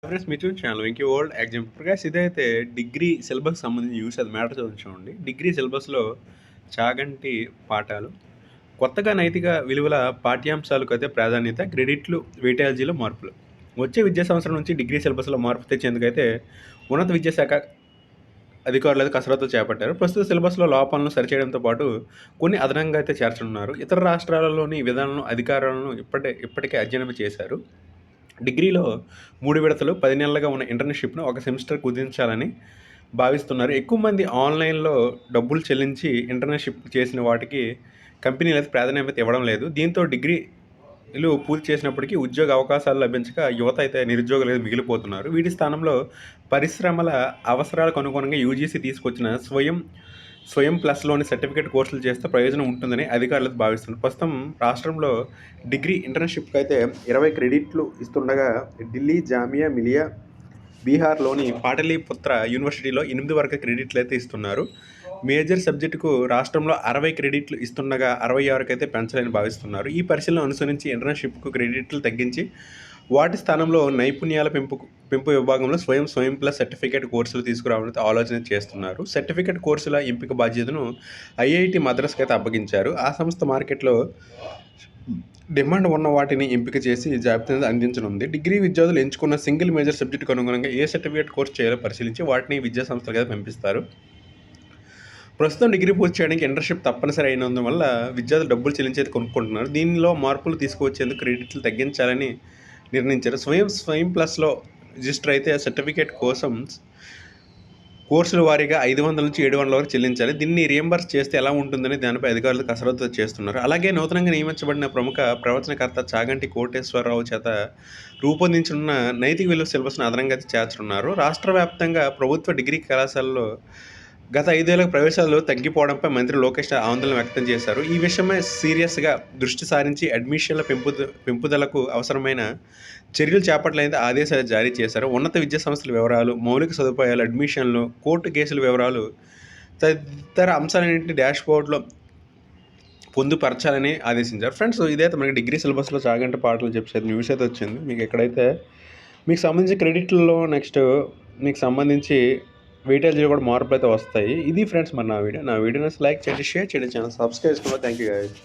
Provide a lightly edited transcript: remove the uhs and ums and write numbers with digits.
Friends మీరు చూసిన channel Venky world exam Prakash ఇదైతే డిగ్రీ సిలబస్ సంబంధించి న్యూస్ అది మ్యాటర్ చూడండి. డిగ్రీ సిలబస్లో చాగంటి పాఠాలు కొత్తగా నైతిక విలువల పాఠ్యాంశాలకు అయితే ప్రాధాన్యత, క్రెడిట్లు, వెయిటేజీలో మార్పులు. వచ్చే విద్యా సంవత్సరం నుంచి డిగ్రీ సిలబస్లో మార్పు తెచ్చేందుకైతే ఉన్నత విద్యాశాఖ అధికారులు అయితే కసరత్తు చేపట్టారు. ప్రస్తుత సిలబస్లో లోపాలను సరిచేయడంతో పాటు కొన్ని అదనంగా అయితే చేర్చనున్నారు. ఇతర రాష్ట్రాలలోని విధానాలను అధికారులను ఇప్పటికే అధ్యయనం చేశారు. డిగ్రీలో 3 విడతలు 10 నెలలుగా ఉన్న ఇంటర్న్‌షిప్‌ను ఒక సెమిస్టర్ కుదించాలని భావిస్తున్నారు. ఎక్కువ మంది ఆన్‌లైన్‌లో డబ్బులు చెల్లించి ఇంటర్న్‌షిప్ చేసిన వాటికి కంపెనీలైతే ప్రాధాన్యత ఇవ్వడం లేదు. దీంతో డిగ్రీలు పూర్తి చేసినప్పటికీ ఉద్యోగ అవకాశాలు లభించక యువత అయితే నిరుద్యోగులుగా మిగిలిపోతున్నారు. వీటి స్థానంలో పరిశ్రమల అవసరాలకు అనుగుణంగా యూజీసీ తీసుకొచ్చిన స్వయం ప్లస్‌లోని సర్టిఫికేట్ కోర్సులు చేస్తే ప్రయోజనం ఉంటుందని అధికారులు భావిస్తున్నారు. ప్రస్తుతం రాష్ట్రంలో డిగ్రీ ఇంటర్న్‌షిప్‌కి అయితే 20 క్రెడిట్లు ఇస్తుండగా ఢిల్లీ జామియా మిలియా బీహార్‌లోని పాటలీపుత్ర యూనివర్సిటీలో 8 వరకు క్రెడిట్లు అయితే ఇస్తున్నారు. మేజర్ సబ్జెక్టుకు రాష్ట్రంలో 60 క్రెడిట్లు ఇస్తుండగా 66కి అయితే పెంచాలని భావిస్తున్నారు. ఈ పరిశీలన అనుసరించి ఇంటర్న్‌షిప్‌కు క్రెడిట్లు తగ్గించి వాటి స్థానంలో నైపుణ్యాల పెంపు విభాగంలో స్వయం ప్లస్ సర్టిఫికేట్ కోర్సులు తీసుకురావడానికి ఆలోచన చేస్తున్నారు. సర్టిఫికేట్ కోర్సుల ఎంపిక బాధ్యతను ఐఐటి మద్రాస్కి అయితే అప్పగించారు. ఆ సంస్థ మార్కెట్లో డిమాండ్ ఉన్న వాటిని ఎంపిక చేసి జాబితాను అందించనుంది. డిగ్రీ విద్యార్థులు ఎంచుకున్న సింగిల్ మేజర్ సబ్జెక్టుకు అనుగుణంగా ఏ సర్టిఫికేట్ కోర్సు చేయాలో పరిశీలించి వాటిని విద్యా సంస్థలకు అయితే పంపిస్తారు. ప్రస్తుతం డిగ్రీ పూర్తి చేయడానికి ఇంటర్న్‌షిప్ తప్పనిసరి అయినందువల్ల విద్యార్థులు డబ్బులు చెల్లించేది కొనుక్కుంటున్నారు. దీనిలో మార్పులు తీసుకువచ్చేందుకు క్రెడిట్లు తగ్గించాలని నిర్ణయించారు. స్వయం ప్లస్‌లో రిజిస్టర్ అయితే సర్టిఫికేట్ కోసం కోర్సుల వారీగా 500 నుంచి 700 వరకు చెల్లించాలి. దీన్ని రీయింబర్స్ చేస్తే ఎలా ఉంటుందని దానిపై అధికారులు కసరత్తు చేస్తున్నారు. అలాగే నూతనంగా నియమించబడిన ప్రముఖ ప్రవచనకర్త చాగంటి కోటేశ్వరరావు చేత రూపొందించనున్న నైతిక విలువ సిలబస్ను అదనంగా చేర్చనున్నారు. రాష్ట్ర వ్యాప్తంగా ప్రభుత్వ డిగ్రీ కళాశాలలో గత 5 ఏళ్లుగా ప్రవేశాలు తగ్గిపోవడంపై మంత్రి లోకేష్ ఆందోళన వ్యక్తం చేశారు. ఈ విషయమై సీరియస్గా దృష్టి సారించి అడ్మిషన్ల పెంపుదలకు అవసరమైన చర్యలు చేపట్టాలని ఆదేశాలు జారీ చేశారు. ఉన్నత విద్యా సంస్థల వివరాలు, మౌలిక సదుపాయాలు, అడ్మిషన్లు, కోర్టు కేసుల వివరాలు తదితర అంశాలన్నింటినీ డాష్‌బోర్డ్‌లో పొందుపరచాలని ఆదేశించారు. ఫ్రెండ్స్ ఇదైతే మనకి డిగ్రీ సిలబస్లో చాగంటి పాటలు చెప్పేసి న్యూస్ అయితే వచ్చింది. మీకు ఎక్కడైతే మీకు సంబంధించి క్రెడిట్లలో నెక్స్ట్ మీకు సంబంధించి వెయిటేజ్‌లో కూడా మార్పులు అయితే వస్తాయి. ఇది ఫ్రెండ్స్ మరి నా వీడియో నచ్చితే లైక్ చేయండి, షేర్ చేయండి, ఛానల్ సబ్స్క్రైబ్ చేసుకోండి. Thank you guys.